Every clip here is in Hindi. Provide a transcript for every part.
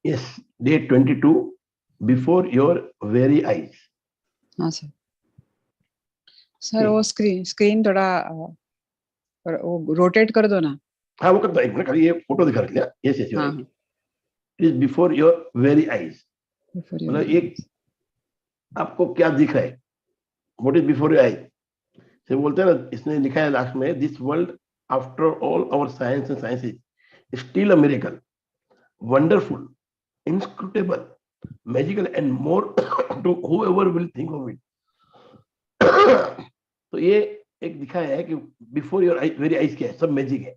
Yes, day 22, before your very eyes. हाँ सर. सर वो स्क्रीन थोड़ा वो रोटेट कर दो ना. हाँ वो करता है, एक मिनट, ये फोटो दिखा रख लिया. यस यस, हाँ. It is before your very eyes. मतलब एक आपको क्या दिख रहा है, what is before your eyes. से बोलते हैं ना, इसने लिखा है लास्ट में, this world after all our science and science is still a miracle, wonderful, inscrutable, magical and more to whoever will think of it. तो ये एक दिखाया है कि बिफोर योर वेरी आइज क्या है, सब मैजिक है.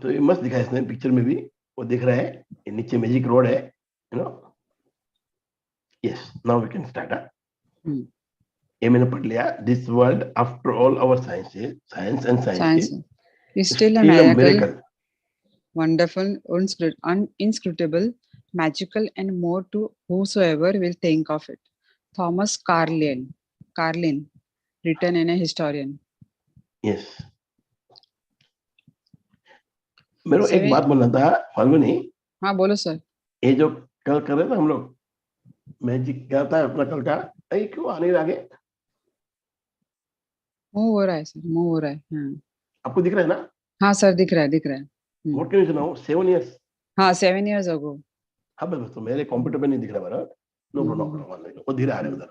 तो ये मस्त दिखाया इसने पिक्चर में भी, वो दिख रहा है, ये नीचे मैजिक रोड है, you know. Yes, now we can start. ये मैंने पढ़ लिया. This world after all our science and science is still a miracle, wonderful, inscrutable, magical, and more to whosoever will think of it. Thomas Carlyle, written in a historian. Yes. मेरे को एक बात बोलना था फाल्गुनी. हाँ बोलो सर. ये जो कल कर रहे थे हम लोग, मैजिक क्या था अपना कल का, ये क्यों आने लगे? मूव हो रहा है सर, मूव हो रहा है. हाँ. आपको दिख रहा है ना? हाँ सर, दिख रहा है. What can you say now? 7 years. हाँ 7 years ago. हाँ बस, तो मेरे कंप्यूटर पे नहीं दिख रहा मेरा. नो प्रॉब्लम, वो धीरे आ रहा है उधर.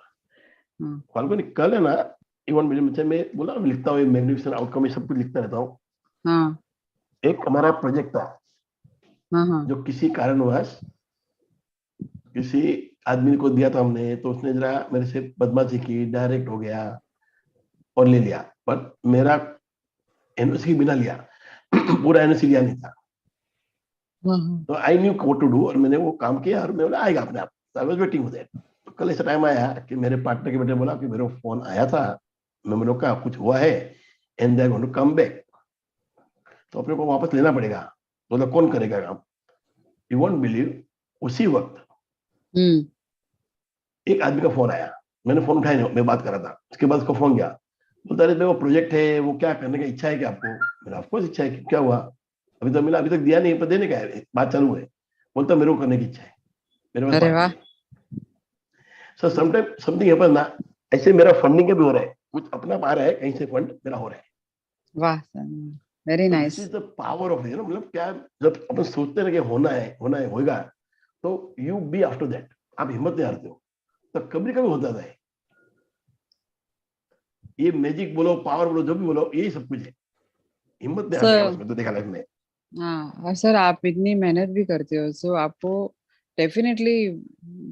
फाल्गुनी कल है ना, इवन मुझे, मैं बोला लिखता हूँ मैग्निफिसेंट आउटकम, ये सब कुछ लिखता रहता हूँ. हाँ. एक हमारा प्रोजेक्ट था. हाँ. जो किसी कारणवश किसी आदमी को दिया था हमने, तो उसने जरा मेरे से बदमाशी की, डायरेक्ट हो गया और ले लिया. पर मेरा एनओसी बिना लिया, पूरा एनओसी लिया नहीं था. तो I knew what to do, और मैंने वो काम किया और मैं बोला आएगा अपने आप. I was waiting for that. तो कल ऐसा टाइम आया कि मेरे पार्टनर के बेटे बोला कि मेरे फोन आया था, मैं बोला का कुछ हुआ है and they are going to come back, तो अपने को वापस लेना पड़ेगा. बोला कौन करेगा काम? यू वोंट बिलीव, उसी वक्त एक आदमी का फोन आया. मैंने फोन उठाया नहीं, मैं बात कर रहा था. उसके बाद उसका फोन गया, बोलता अरे वो प्रोजेक्ट है, वो क्या करने का इच्छा है क्या आपको? मेरा ऑफकोर्स इच्छा है. क्या हुआ? अभी तो मिला, अभी तक दिया नहीं, पर देने का है, बात चालू है. बोलता मेरे को करने की इच्छा है, मेरे पास अरे बात वाह. नहीं है. सर समटाइम समथिंग हैपन ना, ऐसे मेरा फंडिंग का भी हो रहा है, कुछ अपना आ रहा है कहीं से, फंड मेरा हो रहा है. वाह, very nice. This is the power of, मतलब क्या, जब अपन सोचते रहे कि होना है होगा, तो यू बी आफ्टर दैट, आप हिम्मत नहीं हारते हो. तो कभी कभी हो जाता है. ये मैजिक बोलो, पावर बोलो, जो भी बोलो, यही सब कुछ है. हिम्मत नहीं हारते हैं उसमें, तो देखा लाइफ में. हाँ. और सर आप इतनी मेहनत भी करते हो, सो आपको डेफिनेटली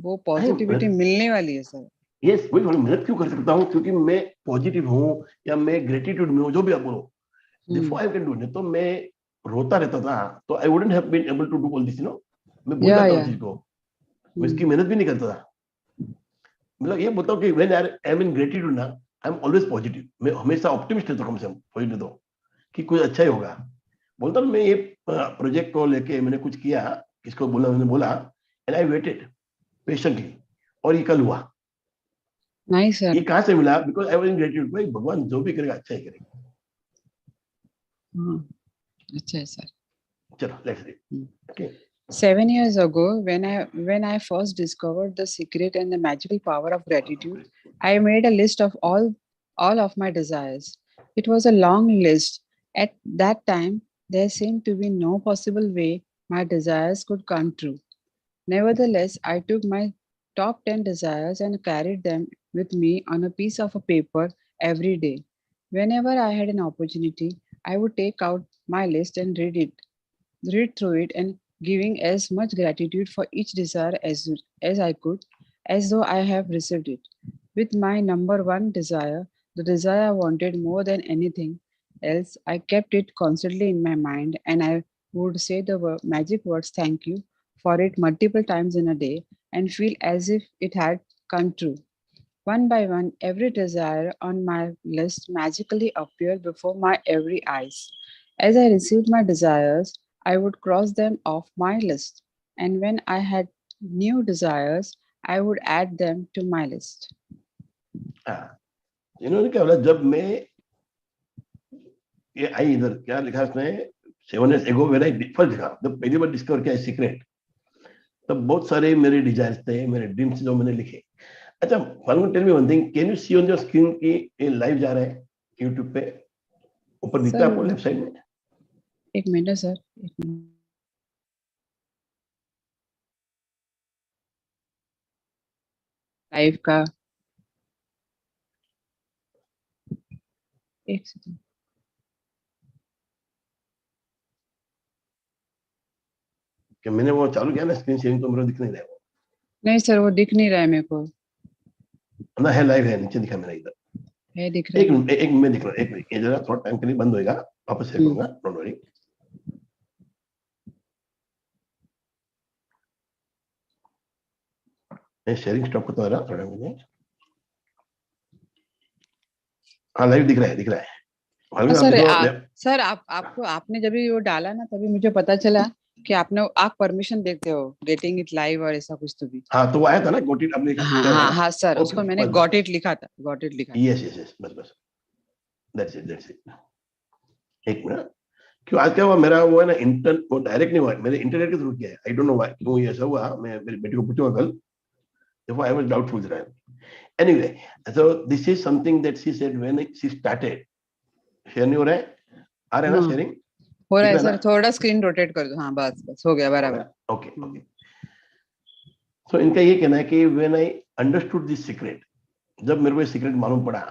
वो पॉजिटिविटी मिलने वाली है सर. यस, वही मेहनत क्यों कर सकता हूँ, क्योंकि मैं पॉजिटिव हूँ, या मैं ग्रेटिट्यूड में हूँ, जो भी आप बोलो. Before I can do it, तो मैं रोता रहता था, तो I wouldn't have been able to do all this, मैं भूल जाता हूँ चीज को, मैं इसकी मेहनत भी नहीं करता था. मतलब ये बोलता हूँ कि when I am in gratitude ना, आई एम ऑलवेज पॉजिटिव. मैं हमेशा ऑप्टिमिस्ट रहता हूँ, कम से कम पॉजिटिव, तो कि कुछ अच्छा ही होगा. बोलता हूँ मैं ये प्रोजेक्ट को लेके मैंने कुछ किया, किसको बोला, मैंने बोला, एंड आई वेटेड पेशेंटली, और ये कल हुआ. Nice sir. ये कहाँ से मिला? Because I was in gratitude. भाई भगवान जो भी करेगा अच्छा ही करेगा. अच्छा है सर. चलो let's read. Okay. 7 years ago, when I first discovered the secret and the magical power of gratitude, I made a list of all of my desires. It was a long list. At that time, there seemed to be no possible way my desires could come true. Nevertheless, I took my top 10 desires and carried them with me on a piece of a paper every day. Whenever I had an opportunity, I would take out my list and read through it and giving as much gratitude for each desire as I could, as though I have received it. With my number one desire, the desire I wanted more than anything else, I kept it constantly in my mind and I would say the magic words thank you for it multiple times in a day and feel as if it had come true. One by one, every desire on my list magically appeared before my every eyes. As I received my desires, I would cross them off my list, and when I had new desires, I would add them to my list. इन्होंने क्या बोला, जब मैं ये आई इधर, क्या लिखा इसने, 7 years ago when I first देखा, जब पहली बार डिस्कवर किया सीक्रेट, तब बहुत सारे मेरे डिजायर्स थे, मेरे ड्रीम्स जो मैंने लिखे. अच्छा, Falgun, tell me one thing, can you see on your screen की ये लाइव जा रहा है यूट्यूब पे, ऊपर दिखता है सर आपको लेफ्ट साइड में? एक मिनट सर, एक मिनट. लाइव का एक सेकंड. कि मैंने वो चालू किया ना स्क्रीन शेयरिंग, तो मेरे दिख नहीं रहा है वो. नहीं सर, वो दिख नहीं रहा है मेरे को. ना है, लाइव है, नीचे दिखा मेरा इधर. है, दिख रहा एक है. मिनट, एक मिनट दिख रहा है, एक मिनट, ये जरा थोड़ा टाइम के लिए बंद होएगा, वापस से करूंगा, डोंट वरी. मैं शेयरिंग स्टॉप करता रहा थोड़ा मिनट. हाँ, लाइव दिख रहा है, दिख रहा है. हाँ फाल्गुन, आप सर, देखो. सर आपने जब भी वो डाला ना, तभी मुझे पता चला कि आप परमिशन देते हो गेटिंग इट लाइव और ऐसा कुछ तो भी. हाँ, तो वो आया था ना, गोटी आपने हाँ किया था हाँ ना. हाँ सर, ओके, उसको मैंने बस गॉट बस. इट लिखा था, गॉट इट लिखा था. यस यस यस, बस बस. That's it, that's it. एक मिनट. क्यों आज क्या हुआ, मेरा वो है ना इंटर, वो डायरेक्ट नहीं हुआ, मेरे इंटरनेट के थ्रू किया है. आई डोंट नो व्हाई, क्यों ये ऐसा हुआ. मैं मेरी बेटी को पूछूंगा कल. देखो, आई वाज डाउटफुल जरा. Anyway, so this is something that she said when she started. Share नहीं हो रहा है? आ रहा है ना हाँ, शेयरिंग? हो रहा दिख है रहा है सर, ना? थोड़ा स्क्रीन रोटेट कर दो. हाँ, बस बस हो गया, हो बराबर. गया. Okay okay. सो इनका ये कहना है कि when I understood this secret, जब मेरे को ये सीक्रेट मालूम पड़ा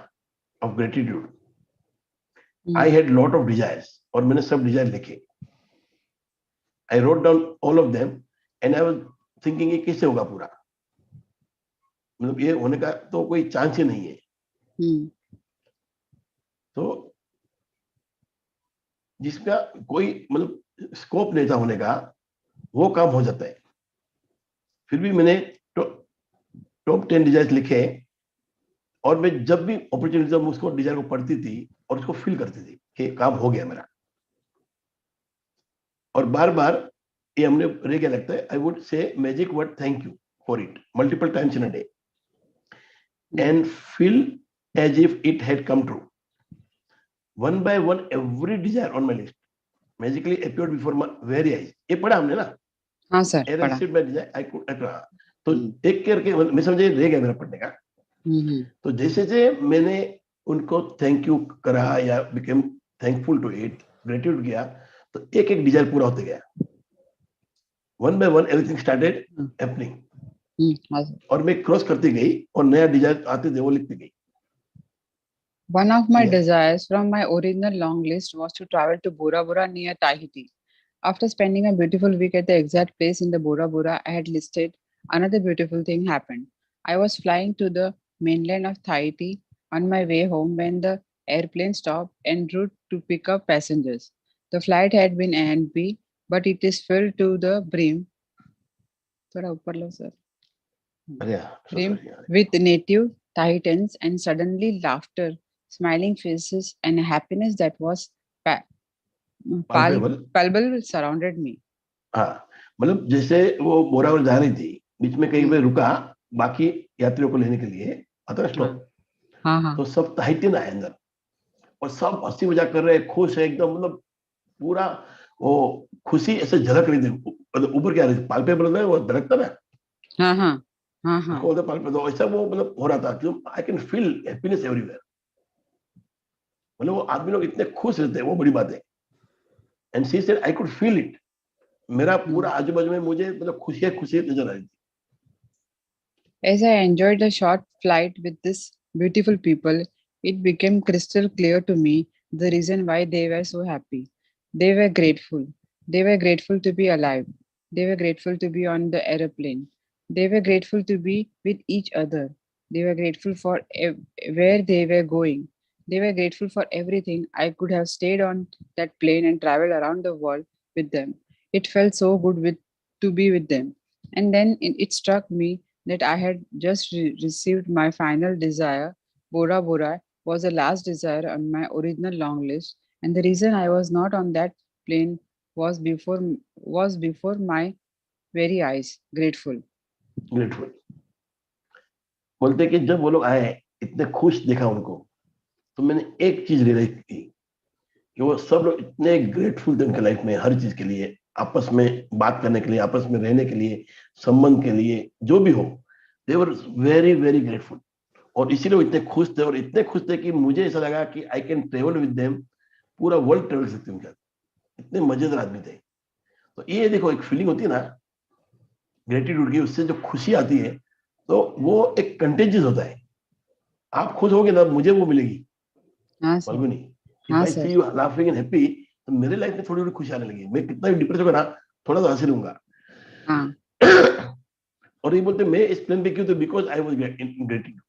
of gratitude, I had lot of desires, और मैंने सब डिजायर लिखे. I wrote down all of them, and I was thinking ये कैसे होगा पूरा, मतलब ये होने का तो कोई चांस ही नहीं है. तो जिसका कोई मतलब स्कोप नहीं था होने का, वो काम हो जाता है. फिर भी मैंने टॉप 10 डिजायर्स लिखे, और मैं जब भी अपॉर्चुनिटी, जब उसको डिजायर को पढ़ती थी और उसको फील करती थी कि काम हो गया मेरा, और बार बार ये हमने रह गया लगता है. I would say magic word thank you for it multiple times in a day, and feel as if it had come true. One by one every desire on my list magically appeared before my very eyes. ये पढ़ा हमने ना. हाँ सर, As I पढ़ा. sit by desire, I could तो एक करके मैं समझे रह गया मेरा पढ़ने का. तो जैसे जैसे मैंने उनको थैंक यू करा या became thankful to it, gratitude किया, तो एक एक डिजायर पूरा होते गया. One by one everything started happening, और मैं क्रॉस करती गई और नया डिजायर आते थे वो लिखती गई. One of my Yes. desires from my original long list was to travel to Bora Bora near Tahiti. After spending a beautiful week at the exact place in the Bora Bora I had listed, another beautiful thing happened. I was flying to the mainland of Tahiti on my way home when the airplane stopped en route to pick up passengers. The flight had been A&B, but it is filled to the brim. थोड़ा ऊपर लो sir. Brim with native Tahitians and suddenly laughter, smiling faces, and happiness that was palpable surrounded me. हाँ, मतलब जैसे वो बोरावल जा रही थी, बीच में कहीं पे रुका बाकी यात्रियों को लेने के लिए, आता है स्टॉप. तो सब ताहितियन आए अंदर, और सब हंसी मजाक कर रहे हैं, खुश है एकदम, मतलब पूरा वो खुशी ऐसे झलक रही थी, मतलब ऊपर क्या रही थी, पाल्पेबल है वो धड़कता ना. हाँ हाँ हाँ हाँ. उसको बोलते पाल्पेबल, ऐसा वो मतलब हो रहा था कि I can feel happiness everywhere. मतलब वो आदमी लोग इतने खुश रहते हैं, वो बड़ी बात है. And she said I could feel it. मेरा पूरा आजू बाजू में मुझे मतलब खुशियां खुशी नजर आ रही थी. As I enjoyed the short flight with this beautiful people, it became crystal clear to me the reason why they were so happy. They were grateful. They were grateful to be alive. They were grateful to be on the aeroplane. They were grateful to be with each other. They were grateful for where they were going. They were grateful for everything. I could have stayed on that plane and traveled around the world with them. It felt so good to be with them. And then it struck me that I had just received my final desire. Bora Bora was the last desire on my original long list, and the reason I was not on that plane was before my very eyes. Grateful. Grateful. बोलते कि जब वो लोग आए, इतने खुश देखा उनको, तो मैंने एक चीज रियलाइज की कि वो सब लोग इतने ग्रेटफुल थे उनके लाइफ में हर चीज के लिए, आपस में बात करने के लिए, आपस में रहने के लिए, संबंध के लिए, जो भी हो, दे वर वेरी वेरी ग्रेटफुल। और इसीलिए वो इतने खुश थे, और इतने खुश थे कि मुझे ऐसा लगा कि I can travel with them, पूरा वर्ल्ड ट्रेवल सकते उनके साथ, इतने मजेदार आदमी थे। तो ये देखो एक फीलिंग होती है ना ग्रेटिट्यूड की, उससे जो खुशी आती है, तो वो एक कंटेजियस होता है। आप खुश होगे ना, मुझे वो मिलेगी हाँ सर, फाल्गुनी। इफ हाँ I sir, see you laughing and happy, तो मेरे लाइफ में थोड़ी थोड़ी खुशी आने लगी। मैं कितना भी डिप्रेस होगा ना, थोड़ा सा हंसी लूंगा। हाँ, और ये बोलते मैं इस प्लेन पे क्यों, तो बिकॉज आई वाज ग्रेटिट्यूड।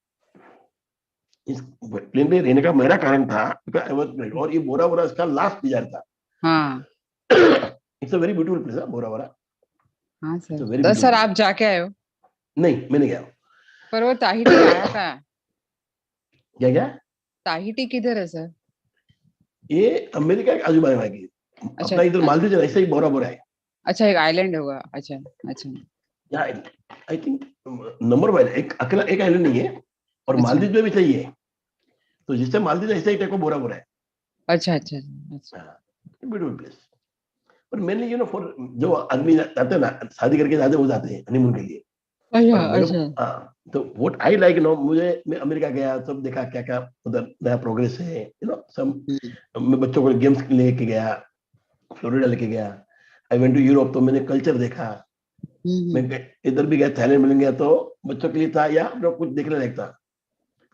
इस प्लेन पे रहने का मेरा कारण था बिकॉज आई वाज ग्रेट। और ये बोरा बोरा इसका लास्ट डिजायर था। हाँ, it's a very beautiful place है बोरा बोरा। हाँ इट्स सर। अ वेरी तो ब्यूटीफुल सर प्लेस। आप जाके आए हो? नहीं मैं नहीं गया। पर वो ताहिटी आया था। क्या क्या? ताहिटी किधर है सर? ये अमेरिका के आजू बाजू की, अच्छा, अपना इधर मालदीव जो है, ऐसा ही बोरा बोरा है। अच्छा एक आइलैंड होगा। अच्छा, अच्छा, यहाँ आई थिंक नंबर वाइज एक अकेला एक आइलैंड नहीं है, और अच्छा, मालदीव में भी सही है। तो जिससे मालदीव ऐसा ही टाइप का बोरा बोरा है। अच्छा, अच्छा, अच्छा। Beautiful place. पर मेनली फॉर जो आदमी जाते हैं ना शादी करके जाते हैं, वो जाते हैं हनीमून के लिए। अच्छा, और मेरे को अच्छा। तो व्हाट आई लाइक मुझे, मैं अमेरिका गया, सब देखा क्या क्या उधर नया प्रोग्रेस है, सब। हम्म, मैं बच्चों को गेम्स लेके गया, फ्लोरिडा लेके गया। आई वेंट टू यूरोप, तो मैंने कल्चर देखा। मैं हम्म, इधर भी गया, थाईलैंड मिल गया, तो बच्चों के लिए था या जो कुछ देखने लायक था।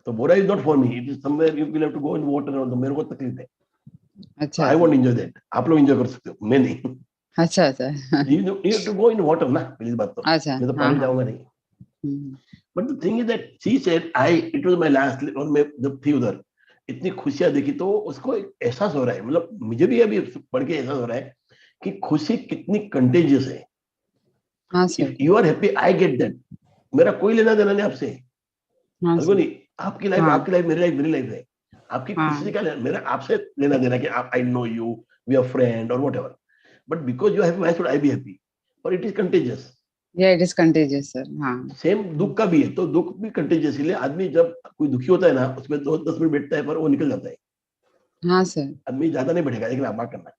तो Bora is not for me, it is somewhere you will have to go in water, और तो मेरे को तकलीफ है। तो अच्छा, आई अच्छा, वोंट एंजॉय दैट, आप लोग एंजॉय कर सकते हो, मैं नहीं। अच्छा, अच्छा। You have to go in water ना, पहली बात तो अच्छा, मैं तो हाँ, पानी में हाँ। जाऊंगा नहीं। Hmm, but the thing is that she said I it was my last, और मैं जब थी उधर इतनी खुशियां देखी, तो उसको एक एहसास हो रहा है, मतलब मुझे भी अभी पढ़ के एहसास हो रहा है कि खुशी कितनी कंटेजियस है। हाँ if sir, you are happy I get that. मेरा कोई लेना देना नहीं आपसे, हाँ सर, फल्गुनी। हाँ, आपकी लाइफ मेरी लाइफ मेरी लाइफ है। आपकी खुशी से हाँ। क्या लेना, मेरा आपसे लेना देना कि आप I know you, we are friend और whatever. But because you happy why should I be happy? और इट इज कंटेजियस। या इट इज कंटेजियस सर, हाँ। सेम दुख का भी है, तो दुख भी कंटेजियस, इसलिए आदमी जब कोई दुखी होता है ना, उसमें 2-10 मिनट बैठता है, पर वो निकल जाता है। हाँ सर। आदमी ज्यादा नहीं बैठेगा, लेकिन आप बात करना।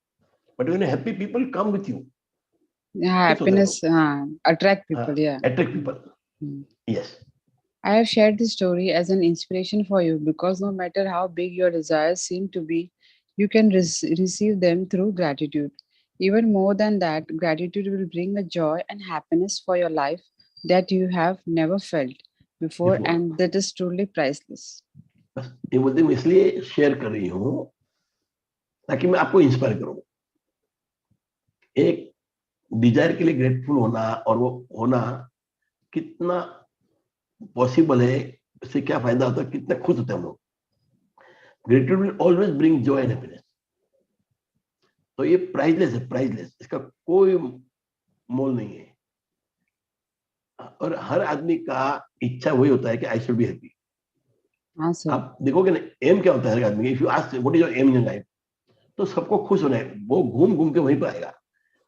But when happy people come with you, खुश होते हैं हैप्पीनेस, लोग। हाँ, अट्रैक्ट हाँ, पीपल, या। Attract people. Yes. I have shared this story as an inspiration for you because no matter how big your desires seem to be, you can receive them through gratitude. Even more than that, gratitude will bring a joy and happiness for your life that you have never felt before, before, and that is truly priceless. बस ये बोलते मैं इसलिए शेयर कर रही हूँ ताकि मैं आपको इंस्पायर करूँ। एक डिजायर के लिए ग्रेटफुल होना, और वो होना कितना पॉसिबल है, इससे क्या फायदा होता है, कितना खुश होते हैं हम लोग। Gratitude will always bring Joy and happiness. तो ये प्राइसलेस है, प्राइसलेस, इसका कोई मोल नहीं है। और हर आदमी का इच्छा वही होता है कि आई शुड बी हैप्पी। हाँ सर। आप देखोगे ना, एम क्या होता है हर आदमी, if you ask what is your aim in life, तो सबको खुश होना है, वो घूम घूम के वहीं पर आएगा।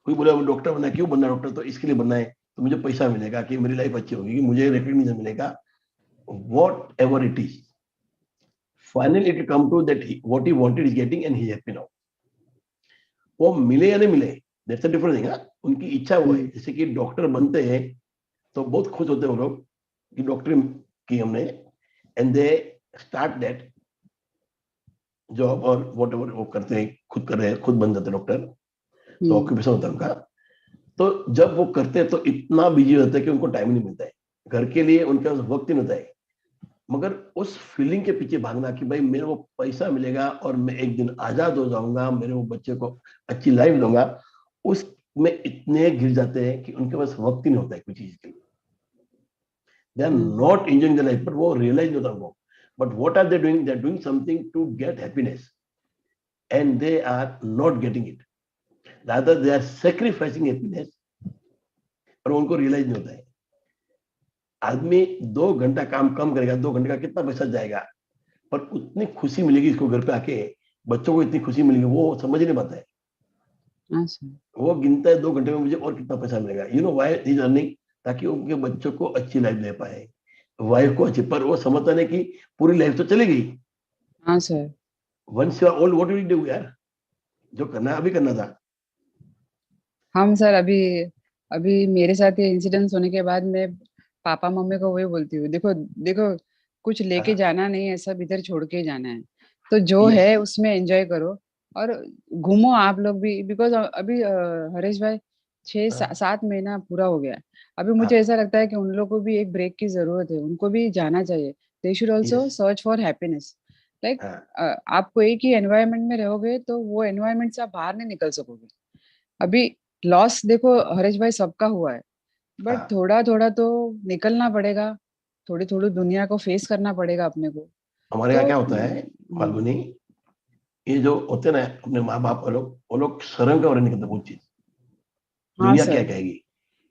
कोई बोला डॉक्टर बनना है, क्यों बनना है डॉक्टर, तो इसके लिए बनना है, तो मुझे पैसा मिलेगा, कि मेरी लाइफ अच्छी होगी, कि मुझे रिकग्निशन मिलेगा, whatever it is. Finally it come to that what he wanted is getting and he happy now. वो मिले या नहीं मिले, दैट्स अ डिफरेंट थिंग। उनकी इच्छा वो है। हम्म, जैसे कि डॉक्टर बनते हैं तो बहुत खुश होते हैं वो लोग कि डॉक्टर की हमने, and they start that job, और वॉट एवर वो करते हैं, खुद कर रहे हैं, खुद बन जाते हैं डॉक्टर। तो हम्म, ऑक्यूपेशन होता है उनका। तो जब वो करते हैं तो इतना बिजी होता है कि उनको टाइम नहीं मिलता है घर के लिए, उनके पास वक्त ही नहीं होता है। मगर उस फीलिंग के पीछे भागना कि भाई मेरे को पैसा मिलेगा और मैं एक दिन आजाद हो जाऊंगा, मेरे वो बच्चे को अच्छी लाइफ दूंगा, उसमें इतने गिर जाते हैं कि उनके पास वक्त ही नहीं होता है कोई चीज के लिए। They are hmm, not enjoying the life, but वो रियलाइज नहीं होता उनको। But what are they are doing something to get happiness, and they are not getting it, rather they are sacrificing happiness, और उनको रियलाइज नहीं होता है। आदमी 2 घंटा काम कम करेगा, 2 घंटे का कितना पैसा जाएगा, पर उतनी खुशी मिलेगी इसको घर पे आके, बच्चों को इतनी खुशी मिलेगी, वो समझ नहीं पाता है। हाँ सर, वो गिनता है 2 घंटे में मुझे और कितना पैसा मिलेगा, व्हाई इज अर्निंग, ताकि उनके बच्चों को अच्छी लाइफ दे पाए, वाइफ को अच्छी। पर वो समझता नहीं कि पूरी लाइफ तो चली गई। हाँ sir, once you are old what will you do यार? जो करना है अभी करना था। हम सर अभी अभी मेरे साथ ये इंसिडेंस होने के बाद मैं पापा मम्मी को वही बोलती हूँ, देखो देखो, कुछ लेके हाँ, जाना नहीं है, सब इधर छोड़ के जाना है। तो जो यस, है उसमें एंजॉय करो और घूमो आप लोग भी, बिकॉज अभी हरीश भाई हाँ, 7 महीना पूरा हो गया। अभी मुझे हाँ, ऐसा लगता है कि उन लोग को भी एक ब्रेक की जरूरत है, उनको भी जाना चाहिए। They should also yes, search for happiness. Like हाँ, आपको एक ही एनवायरनमेंट में रहोगे तो वो एनवायरनमेंट से आप बाहर नहीं निकल सकोगे। अभी लॉस देखो हरीश भाई सबका हुआ है, बट हाँ। थोड़ा थोड़ा तो निकलना पड़ेगा, थोड़ी थोड़ी दुनिया को फेस करना पड़ेगा अपने को। हमारे तो यहाँ क्या होता है फाल्गुनी, ये जो होते हैं ना अपने माँ बाप वालों, वो लोग शर्म का और नहीं करते बहुत चीज, हाँ दुनिया क्या सर, कहेगी।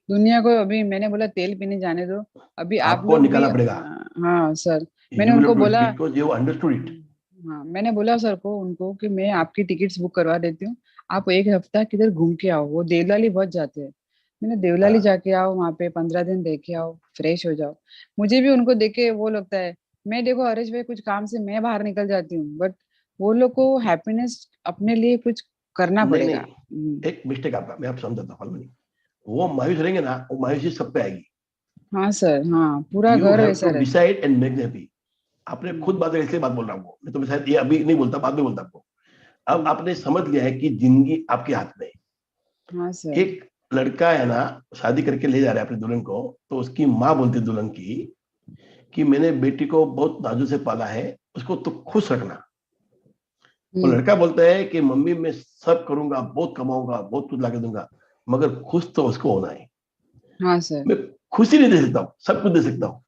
दुनिया को अभी मैंने बोला तेल पीने जाने दो। अभी आप आपको लोग भी निकालना पड़ेगा। हाँ सर, मैंने यू विल उनको डू इट बोला, बिकॉज यू अंडरस्टूड इट। हाँ मैंने बोला सर को उनको कि मैं आपकी टिकट्स बुक करवा देती हूँ, आप एक हफ्ता किधर घूम के आओ, वो देवलाली बहुत जाते हैं। मैंने देवलाली हाँ, जाके आओ, वहां पे 15 दिन रह के आओ, फ्रेश हो जाओ। मुझे भी उनको देख के वो लगता है, मैं देखो हरीश भाई कुछ काम से मैं बाहर निकल जाती हूँ, बट वो लोग को हैप्पीनेस अपने लिए कुछ करना नहीं पड़ेगा। नहीं, एक मिस्टेक आपका मैं आप समझाता हूँ फाल्गुनी। वो मायूस रहेंगे ना, वो मायूसी सब पे आएगी। हाँ सर, हाँ पूरा यू घर हैव वैसा टू रहता है। Decide and make happy. आपने खुद हम्म, बात है, इसलिए बात बोल रहा हूँ आपको, नहीं तो मैं शायद ये अभी नहीं बोलता, बाद में बोलता आपको। अब हम्म, आपने समझ लिया है कि जिंदगी आपके हाथ में है। हाँ सर। एक लड़का है ना, शादी करके ले जा रहा है अपनी दुल्हन को, तो उसकी माँ बोलती है दुल्हन की कि मैंने बेटी को बहुत नाजुक से पाला है, उसको तो खुश रखना। वो हम्म, लड़का बोलता है कि मम्मी मैं सब करूंगा, बहुत कमाऊंगा, बहुत कुछ लाके दूंगा, मगर खुश तो उसको होना है। हाँ सर। मैं खुशी नहीं दे सकता हूँ, सब कुछ दे सकता हूँ।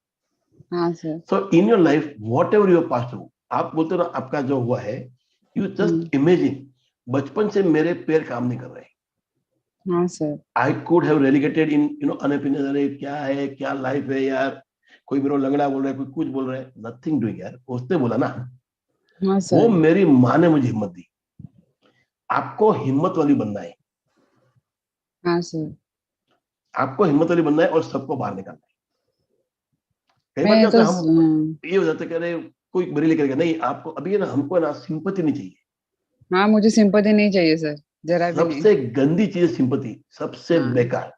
हाँ sir. So in your life whatever you're pass through, आप बोलते हो ना आपका जो हुआ है, यू हम्म, जस्ट इमेजिन बचपन से मेरे पैर काम नहीं कर रहे। हाँ sir. I could have relegated in unhappiness, अरे क्या है, क्या लाइफ है यार, कोई मेरे को लंगड़ा बोल रहा है, कोई कुछ बोल रहा है, नथिंग डूइंग यार, उसने बोला ना। हाँ वो सर। मेरी माँ ने मुझे हिम्मत दी। आपको हिम्मत वाली बनना है, हाँ सर। आपको हिम्मत वाली बनना है और सबको बाहर निकालना है। कई बार मैं क्या तो होता है, हम ये हो जाता है कि अरे कोई बरेली करेगा, नहीं आपको अभी है ना, हमको है ना सिंपत्ति नहीं चाहिए। हाँ मुझे सिंपैथी नहीं चाहिए सर, जरा भी नहीं। सबसे गंदी चीज सिंपत्ति, सबसे हाँ बेकार।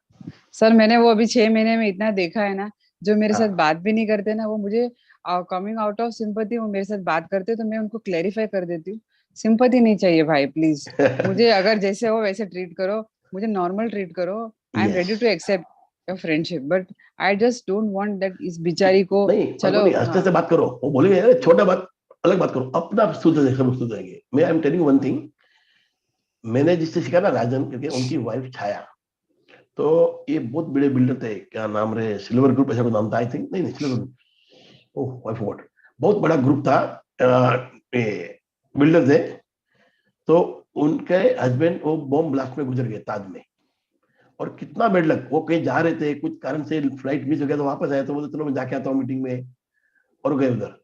सर, मैंने वो अभी 6 महीने में इतना देखा है ना, जो मेरे साथ हाँ, बात भी नहीं करते ना, वो मुझे कमिंग आउट ऑफ सिंपैथी वो मेरे साथ बात करते तो मैं उनको क्लेरिफाई कर देती हूँ, सिंपैथी नहीं चाहिए भाई प्लीज। मुझे अगर जैसे हो वैसे ट्रीट करो, मुझे नॉर्मल ट्रीट करो। I am yes. Ready to accept your friendship, but I just don't want that इस बिचारी को। नहीं चलो फाल्गुनी, हंसने हाँ। से बात करो, वो बोलेंगे अरे छोटा बात, अलग बात करो, अपना सुधर सब सुधरेंगे। मैं I am telling one thing, मैंने जिससे सीखा ना राजन, क्योंकि उनकी वाइफ छाया, तो ये बहुत बड़े बिल्डर थे, क्या नाम रहे, सिल्वर ग्रुप ऐसा कोई नाम था आई थिंक, नहीं नहीं silver group, oh I forgot, बहुत बड़ा ग्रुप था, बिल्डर थे। तो उनके हस्बैंड वो बॉम्ब ब्लास्ट में गुजर गए ताज में। और कितना बेड लक, वो कहीं जा रहे थे, कुछ कारण से फ्लाइट मिस हो गया, तो वापस आए, तो बोले चलो मैं जाके आता हूँ मीटिंग में, और गए उधर।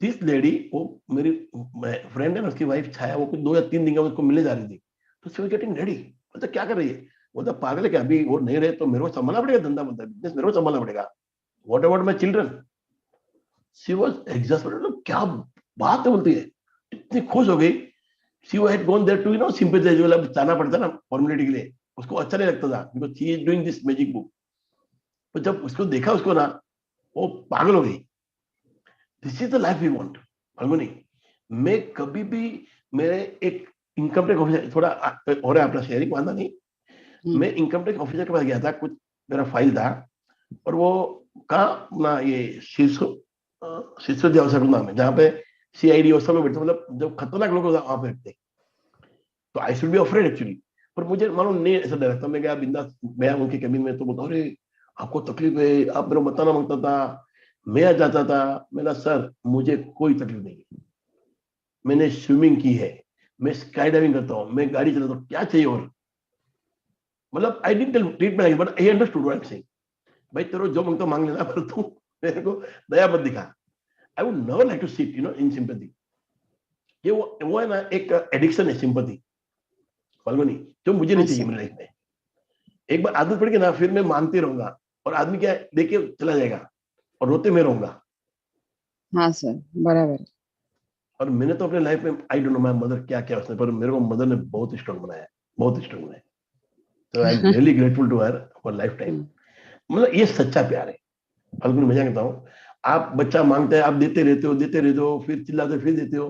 दिस लेडी, वो मेरी फ्रेंड है ना, उसकी वाइफ छाया, वो कुछ 2 या 3 दिन का उसको मिलने जा रही थी, तो शी वाज गेटिंग रेडी। बोलता क्या कर रही है, बोलता पागल है क्या, अभी वो नहीं रहे तो मेरे को संभालना पड़ेगा धंधा, बोलता बिजनेस मेरे को संभालना पड़ेगा, what about my children. She was exhausted, क्या बात है बोलती है, इतनी खुश हो गई। She had gone there to sympathise, वाला जाना पड़ता ना फॉर्मेलिटी के लिए, उसको अच्छा नहीं लगता था because she is doing this magic book. तो जब उसको देखा उसको ना, वो पागल हो गई। This is the life we want Falguni. मैं कभी भी, मेरे एक इनकम टैक्स ऑफिसर, थोड़ा हो रहा है अपना शेयरिंग, मानना नहीं, हम्म, मैं इनकम टैक्स ऑफिसर के पास गया था, कुछ मेरा फाइल था, और वो कहा ना ये शीर्ष शीर्ष अवसर नाम है, जहाँ पे सीआईडी और सब लोग बैठते, मतलब जो खतरनाक लोग वहां पे बैठते, तो आई शुड बी अफ्रेड एक्चुअली। पर मुझे मालूम नहीं ऐसा डर था, मैं गया बिंदास, मैं उनके केबिन में, तो बोलता अरे आपको तकलीफ है, आप मेरे को बताना मांगता था, मैं आ जाता था। मेरा सर मुझे कोई तकलीफ नहीं है, मैंने स्विमिंग की है, मैं स्काई डाइविंग करता हूँ, मैं गाड़ी चलाता हूँ, क्या चाहिए और, मतलब I didn't treat my, but I understood what I am saying. भाई तेरे जो मांगता मांग लेना, पर तू मेरे को दया मत दिखा। I would never like to sit in sympathy. ये वो है ना, एक एडिक्शन है सिंपैथी फाल्गुनी, जो मुझे हाँ नहीं चाहिए सर। मेरी लाइफ में। एक बार आदत पड़ गई ना, फिर मैं मानते रहूंगा, और आदमी क्या देखे चला जाएगा, और रोते मैं रहूंगा। हाँ सर, बराबर। और मैंने तो अपने लाइफ में I don't know my mother क्या क्या उसने, पर मेरे को मदर ने बहुत स्ट्रांग बनाया, बहुत स्ट्रांग बनाया। तो I am really grateful to her for lifetime. मतलब ये सच्चा प्यार है। फाल्गुनी मजा कहता हूँ, आप बच्चा मांगते हैं, आप देते रहते हो, फिर चिल्लाते फिर देते हो,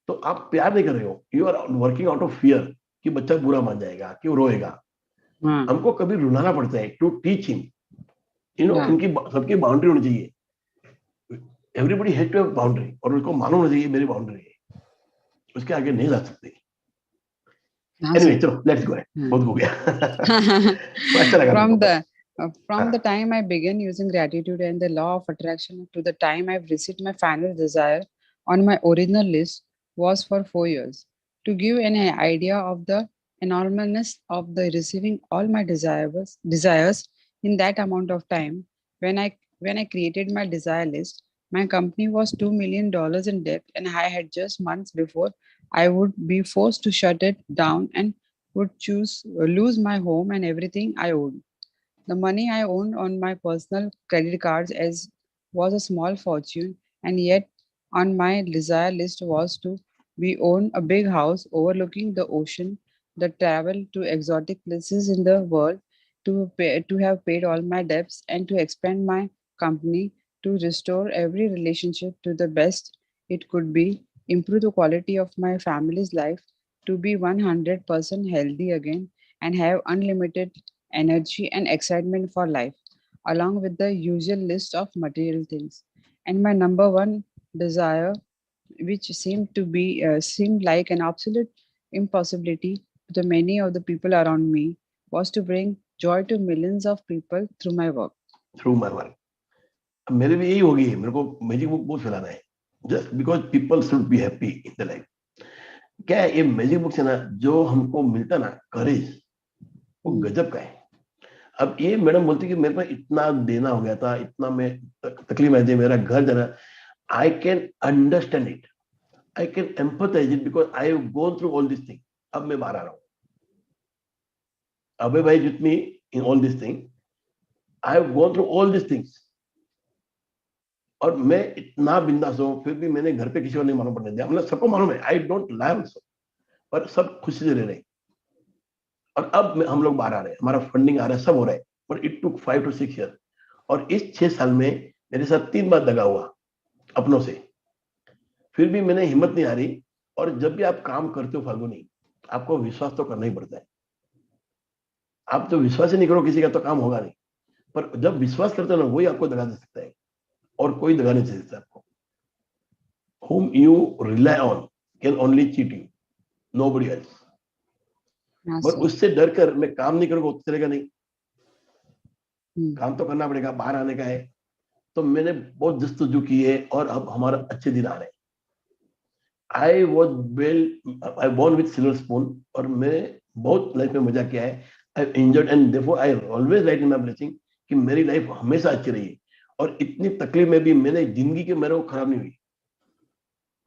तो आप प्यार नहीं कर रहे हो, you are working out of fear कि बच्चा बुरा मान जाएगा, कि वो रोएगा। हमको कभी रुलाना पड़ता है to teach him, you know, Yeah. इनकी सबकी बाउंड्री होनी चाहिए, everybody has to have boundary, और उसको मालूम होना चाहिए मेरी बाउंड्री है, उसके आगे नहीं जा सकती। हाँ एनीवे सर। चलो लेट्स गो, बहुत हो गया। तो अच्छा लगा मेरे from को the बस। from the time I began using gratitude and the law of attraction to the time I've received my final desire on my original list was for 4 years. To give an idea of the enormousness of the receiving all my desires in that amount of time, when I created my desire list, my company was $2 million in debt, and I had just months before I would be forced to shut it down and would choose lose my home and everything I owned. The money I owned on my personal credit cards as was a small fortune, and yet on my desire list was to be own a big house overlooking the ocean, the travel to exotic places in the world, to have paid all my debts, and to expand my company, to restore every relationship to the best it could be, improve the quality of my family's life, to be 100% healthy again, and have unlimited energy, and excitement for life, along with the usual list of material things. And my number one desire, which seemed like an absolute impossibility to the many of the people around me, was to bring joy to millions of people through my work. Through my work. अब मेरे भी यही होगी, मेरे को मैजिक बुक बहुत फैलाना है, just because people should be happy in the life. क्या है ये मैजिक बुक से ना जो हमको मिलता ना करेज, वो Hmm. गजब का है। अब ये मैडम बोलती कि मेरे पास इतना देना हो गया था, इतना मैं तकलीफ आई थी, मेरा घर जाना, I can understand it, I can empathise it because I have gone through all this thing. अब मैं बाहर आ रहा हूँ, अबे भाई जितनी in all this thing, I have gone through all this things, और मैं इतना बिंदास हूँ, फिर भी मैंने घर पे किसी को नहीं मालूम पड़ने दिया, मतलब सबको मालूम है, आई डोंट लाई ऑल्सो, पर सब खुशी से रह रहे हैं। और अब हम लोग बाहर आ रहे हैं, हमारा फंडिंग आ रहा है, सब हो रहा है, but it took 5 to 6 years। और इस 6 साल में मेरे साथ 3 बार दगा हुआ अपनों से, फिर भी मैंने हिम्मत नहीं हारी। और जब भी आप काम करते हो फाल्गुनी, आपको विश्वास तो करना ही पड़ता है। आप जो विश्वास ही नहीं करो किसी का तो काम होगा नहीं, पर जब विश्वास करते हो ना, वही आपको दगा दे सकता है, और कोई दगा नहीं दे सकता आपको। whom you rely on can only cheat you, nobody else। Yes, पर sir. उससे डर कर मैं काम नहीं करूंगा तो चलेगा नहीं, Hmm. काम तो करना पड़ेगा, बाहर आने का है। तो मैंने बहुत जस्तजू की है, और अब हमारा अच्छे दिन आ रहे हैं। I was well, I born with silver spoon, और मैंने बहुत लाइफ में मजा किया है। I enjoyed and therefore I always write in my blessing कि मेरी लाइफ हमेशा अच्छी रही है, और इतनी तकलीफ में भी मैंने जिंदगी के मेरे को खराब नहीं हुई।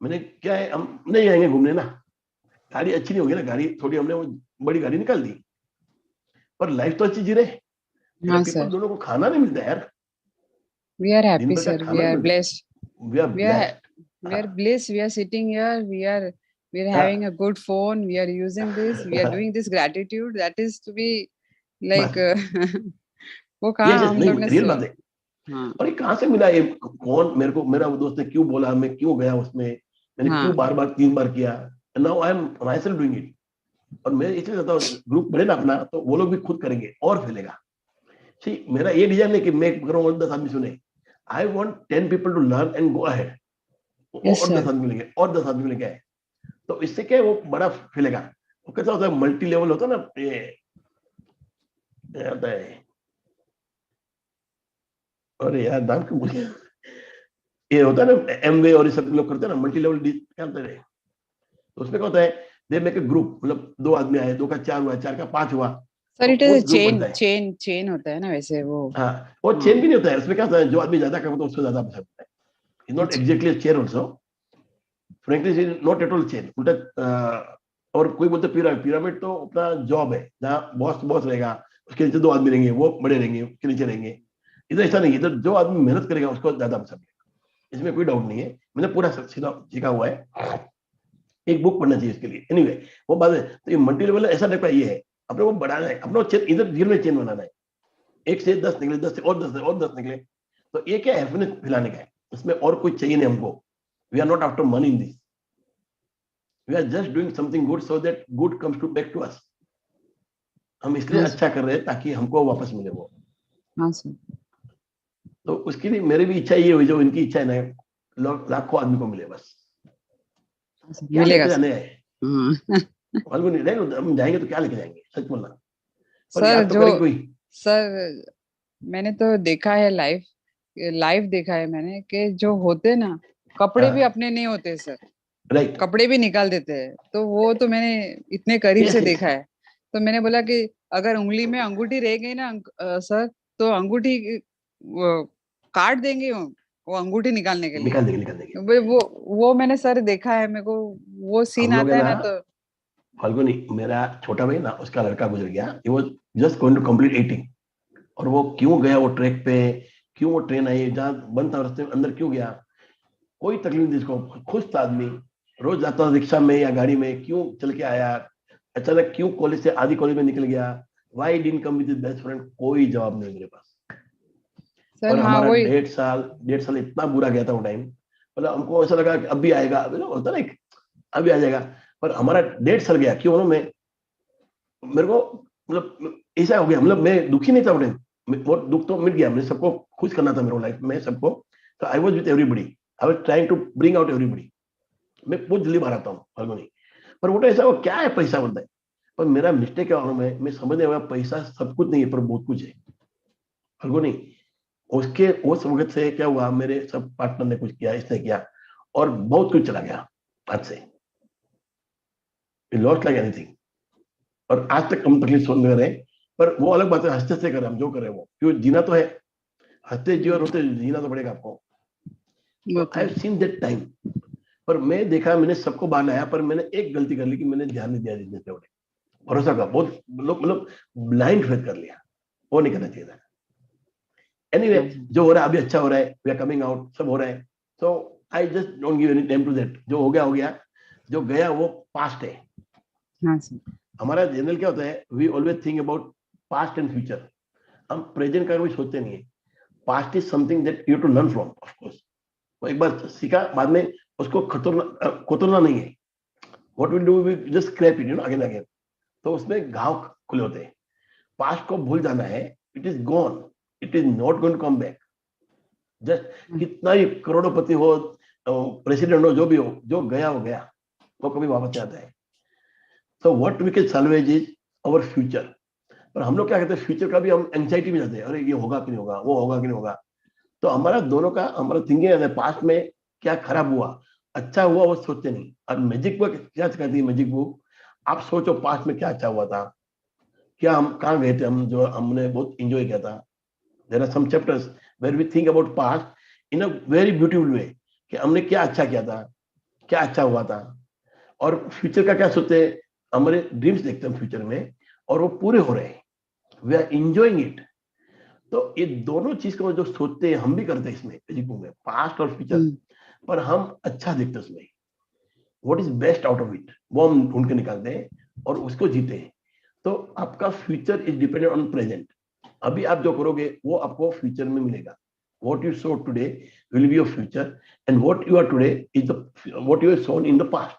मैंने क्या है, हम नहीं आएंगे घूमने ना, गाड़ी अच्छी नहीं होगी ना, गाड़ी थोड़ी हमने वो बड़ी गाड़ी निकाल दी, पर लाइफ तो अच्छी जी रहे। Yes, people sir. दोनों को खाना नहीं मिलता यार, We are दिन happy, भर का sir. We खाना नहीं are मिलता, blessed. We are We are blessed. we are blessed. We are sitting here. We are having हाँ, a good phone. We are using this. We are doing this gratitude. That is to be like बस वो ये कहाँ हम नहीं लोग ने रियल बात है। हाँ और ये कहाँ से मिला ये, कौन मेरे को, मेरा वो दोस्त ने क्यों बोला, मैं क्यों गया उसमें, मैंने क्यों हाँ बार बार 3 बार किया, now I am my self doing it. और मैं इसलिए कहता हूँ ग्रुप बढ़े ना अपना, तो वो लोग भी खुद करेंगे और फैलेगा। सी मेरा ये डिजाइन नहीं कि मैं करूँ और 10 आदमी सुने, I want 10 people to learn and go ahead, yes और 10 sir आदमी मिलेंगे, और 10 आदमी मिलेंगे, तो इससे क्या है वो बड़ा फैलेगा। वो कैसा होता है, मल्टी लेवल होता है ना, ये होता है, अरे यार नाम क्यों भूल गया, ये होता है ना एमवे और ये सब लोग करते हैं ना, मल्टी लेवल क्या होता है, तो उसमें क्या होता है, दे मेक ए ग्रुप, मतलब 2 आदमी आए, 2 का 4 हुआ, 4 का 5 हुआ, सर तो इट वो इज ग्रुप चेन बनता है। चेन चेन होता है ना वैसे वो हाँ, वो हाँ चेन भी नहीं होता है, उसमें क्या होता है, जो आदमी ज्यादा करता है उसको ज्यादा पैसा मिलता है। इज नॉट अच्छा exactly chair also, frankly is not at all chain, उल्टा। और कोई बोलते पिरामिड, पिरामिड तो अपना जॉब है, जहाँ बॉस बॉस रहेगा, उसके नीचे 2 आदमी रहेंगे, वो बड़े रहेंगे, उसके नीचे रहेंगे। इधर ऐसा नहीं, इधर जो आदमी मेहनत करेगा उसको ज्यादा पैसा मिलेगा। इसमें कोई डाउट नहीं है, मैंने पूरा सीखा हुआ है, एक बुक पढ़ना चाहिए इसके लिए। एनीवे वो बात है। तो ये मल्टी लेवल ऐसा टाइप का ये है, अपने को बढ़ाना है, अपना इधर जीवन में चेंज बनाना है, 1 से 10 निकले, 10 से और 10 और 10 निकले, तो ये क्या हैप्पीनेस फैलाने का है, इसमें और कुछ चाहिए नहीं हमको। We are not after money in this, we are just doing something good so that good comes to back to us. हम इसलिए Yes, अच्छा कर रहे हैं ताकि हमको वापस मिले वो। हाँ सर। तो उसके लिए मेरी भी इच्छा ये हुई, जो इनकी इच्छा है ना, लाखों आदमी को मिले बस। हाँ सर, क्या मिलेगा लेके सर। जाने है, मालूम नहीं, हम जाएंगे तो क्या लेके जाएंगे, सच बोलना, पर सर याद तो जो करेंगे कोई। सर मैंने तो देखा है लाइव, लाइव देखा है मैंने कि जो होते ना, कपड़े भी अपने नहीं होते सर, राइट, कपड़े भी निकाल देते हैं। तो वो तो मैंने इतने करीब यस से यस, देखा है। तो मैंने बोला कि अगर उंगली में अंगूठी रह गई ना सर, तो अंगूठी वो काट देंगे वो अंगूठी निकालने के लिए। निकाल देंगे निकाल देंगे। वो मैंने सर देखा है, मेरे को वो सीन हम लोग है आता है ना, ना तो। फाल्गुनी मेरा छोटा भाई ना, उसका लड़का गुजर गया, वो जस्ट गोइंग टू कंप्लीट 18, और वो क्यों गया वो ट्रैक पे, क्यों वो ट्रेन आई जहाँ बंद था रास्ते में, अंदर क्यों गया, कोई तकलीफ नहीं जिसको, खुश था आदमी, रोज जाता था रिक्शा में या गाड़ी में, क्यों चल के आया, अचानक क्यों कॉलेज से आधी कॉलेज में निकल गया, Y didn't come with best friend, कोई जवाब नहीं मेरे पास। सर और हाँ हमारा वही। 1.5 साल इतना बुरा गया था वो टाइम, मतलब हमको ऐसा लगा कि अब भी आएगा, होता ना अभी आ जाएगा, पर हमारा 1.5 साल गया, क्यों ना, मैं मेरे को मतलब ऐसा हो गया, मतलब मैं दुखी नहीं था उन्हें, वो दुख तो मिट गया, मुझे सबको खुश करना था मेरे लाइफ में सबको। तो I was with everybody, I was trying to bring out everybody. मैं बहुत जल्दी बाहर आता हूँ फाल्गुनी, पर वो तो ऐसा वो क्या है, पैसा बोलता है, पर मेरा मिस्टेक क्या हुआ, मैं समझने लगा पैसा सब कुछ नहीं है, पर बहुत कुछ है फाल्गुनी। उसके उस वक्त से क्या हुआ, मेरे सब पार्टनर ने कुछ किया, इसने किया, और बहुत कुछ चला गया हाथ से, लॉस्ट लाइक एनीथिंग। और आज तक हम तकलीफ सुन रहे हैं, पर वो अलग बात है, हंसते से करें हम जो करें वो, क्यों जीना तो है, हंसते जियो हम्म, रोते जीना तो पड़ेगा आपको। वो तो तो आई है। हैव सीन दैट टाइम, पर मैं देखा, मैंने सबको बाहर लाया, पर मैंने एक गलती कर ली कि मैंने ध्यान नहीं दिया बिजनेस पे, भरोसा का बहुत मतलब ब्लाइंड फेथ कर लिया, वो नहीं करना चाहिए था। एनीवे हाँ सर। जो हो रहा है अभी अच्छा हो रहा है, वी आर कमिंग आउट, सब हो रहा है। So I just don't give any time to that, जो हो गया, जो गया वो पास्ट है। हाँ सर। हमारा जनरल क्या होता है, we always think about past and future, हम प्रेजेंट का कभी सोचते नहीं है। Past is something that you to learn from, of course वो एक बार सीखा, बाद में उसको कोतरना नहीं है। What we do, we just scrap it, again again, तो उसमें घाव खुले होते हैं। पास्ट को भूल जाना है, it is gone, it is not going to come back. Just कितना ही करोड़पति हो, प्रेसिडेंट हो, जो भी हो, जो गया वो गया, वो कभी वापस नहीं आता है। So what we can salvage is our future. पर हम लोग क्या कहते हैं, फ्यूचर का भी हम एंग्जाइटी में जाते हैं, अरे ये होगा कि नहीं होगा, वो होगा कि नहीं होगा। तो हमारा दोनों का हमारा थिंकिंग है, पास्ट में क्या खराब हुआ, अच्छा हुआ, वो सोचते नहीं। और मैजिक बुक क्या कहती है, मैजिक बुक, आप सोचो पास्ट में क्या अच्छा हुआ था, क्या हम कहाँ गए थे, हम जो हमने बहुत इंजॉय किया था। There are some chapters where we think about past in a very beautiful way, कि हमने क्या अच्छा किया था, क्या अच्छा हुआ था। और फ्यूचर का क्या सोचते हैं, हमारे ड्रीम्स देखते हैं फ्यूचर में, और वो पूरे हो रहे हैं, वी आर इंजॉइंग इट। तो ये दोनों चीज को जो सोचते हैं, हम भी करते हैं इसमें मैजिक बुक में, पास्ट और फ्यूचर, हम्म, पर हम अच्छा देखते हैं उसमें, what is best out of it, वो हम ढूंढ के निकालते हैं और उसको जीते हैं। तो आपका future is dependent on present. अभी आप जो करोगे वो आपको फ्यूचर में मिलेगा। What you sow today will be your future, and what you are today is the what you have sown in the past.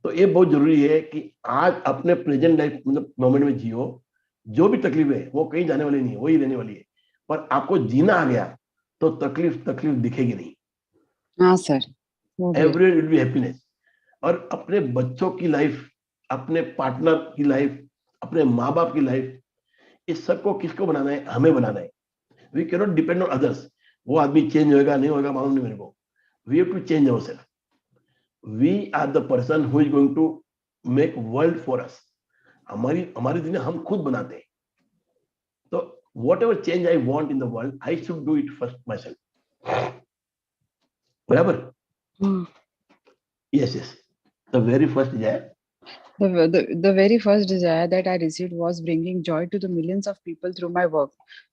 तो ये बहुत जरूरी है कि आज अपने प्रेजेंट लाइफ मतलब मोमेंट में जियो, जो भी तकलीफ है वो कहीं जाने वाली नहीं है, वही रहने वाली है। पर आपको जीना आ गया तो तकलीफ तकलीफ दिखेगी नहीं, हाँ सर, वो भी है। Every will be happiness. और अपने बच्चों की लाइफ, अपने पार्टनर की लाइफ, अपने माँ बाप की लाइफ, इस सबको किसको बनाना है, हमें बनाना है। We can not depend on others, वो आदमी चेंज होएगा नहीं होएगा मालूम नहीं मेरे को। We have to change ourselves, we are the person who is going to make world for us. हमारी हमारी दुनिया हम खुद बनाते हैं। तो whatever change I want in the world, I should do it first myself, बराबर। हाँ yes yes, the very first is The very first desire that I received was bringing joy to the millions of people through my work.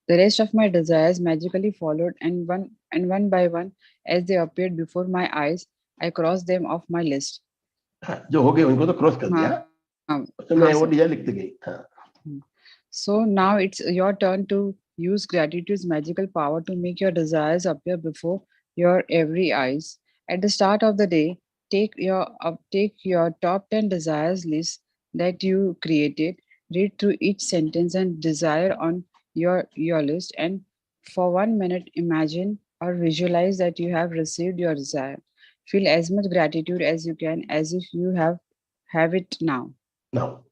The rest of my desires magically followed, and one by one, as they appeared before my eyes, I crossed them off my list. हाँ, जो हो गए उनको तो क्रॉस कर दिया, हाँ, उसमें हाँ मैं वो sir. डिजाइन लिखते गई. हाँ. So now it's your turn to use gratitude's magical power to make your desires appear before your every eyes. At the start of the day, take your top 10 desires list that you created. Read through each sentence and desire on your list, and for 1 minute imagine or visualize that you have received your desire. Feel as much gratitude as you can, as if you have it now. Now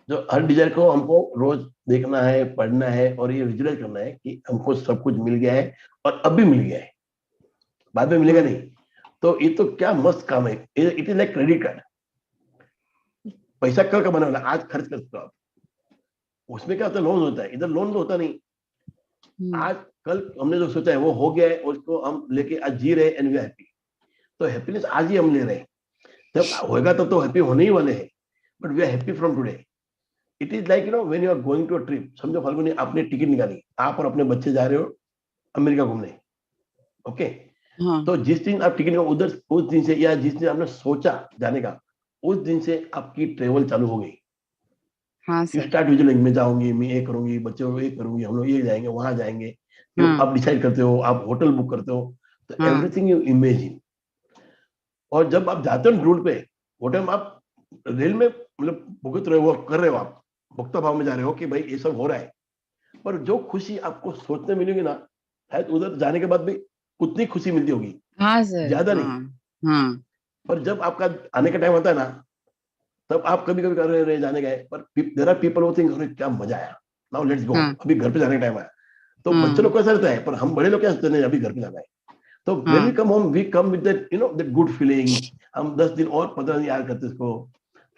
जो हर डिजाइन को हमको रोज देखना है, पढ़ना है और ये विजुअलाइज करना है कि हमको सब कुछ मिल गया है और अभी मिल गया है, बाद में मिलेगा नहीं. तो ये तो क्या मस्त काम है. It is like credit card. पैसा कल कमाने वाला, आज खर्च कर सकते हो आप. उसमें क्या होता है, लोन होता है. इधर लोन तो होता नहीं. आज कल हमने जो सोचा है वो हो गया है, उसको हम लेके आज जी रहे एंड वी आर हैप्पी. तो हैप्पीनेस आज ही हम ले रहे हैं. जब होएगा तो हैप्पी होने ही वाले हैं, but we are happy from today. It is like when you are going to a trip. समझो फाल्गुनी, आपने टिकट निकाली, आप और अपने बच्चे जा रहे हो अमेरिका घूमने. ओके. तो जिस दिन आप टिकट उधर, उस दिन से या जिस दिन आपने सोचा जाने का, उस दिन से आपकी ट्रेवल चालू हो गई. हाँ यू सर. स्टार्ट विजुअलाइज, मैं जाऊंगी, मैं ये करूंगी, बच्चों को ये करूंगी, हम लोग ये जाएंगे, वहां जाएंगे. आप डिसाइड करते हो, आप होटल बुक करते हो, तो एवरीथिंग यू इमेजिन. और जब आप जाते हो रोड पे, वो टाइम आप रेल में मतलब भुगत रहे हो, कर रहे हो, आप भुगता भाव में जा रहे हो कि भाई ये सब हो रहा है. पर जो खुशी आपको सोचने मिलेगी ना, शायद उधर जाने के बाद भी उतनी खुशी मिलती होगी. हाँ सर. ज्यादा नहीं. हाँ. पर जब आपका आने का टाइम आता है ना, तब आप कभी कभी कर रहे जाने गए, पर there are people who think क्या मजा आया, नाउ लेट्स गो, अभी घर पे जाने का टाइम आया. तो बच्चे लोग कैसा रहता है, पर हम बड़े लोग क्या सोचते हैं, अभी घर पे जाना है. तो when we come home, we come with that that good feeling. हम 10 दिन और 15 दिन याद करते इसको,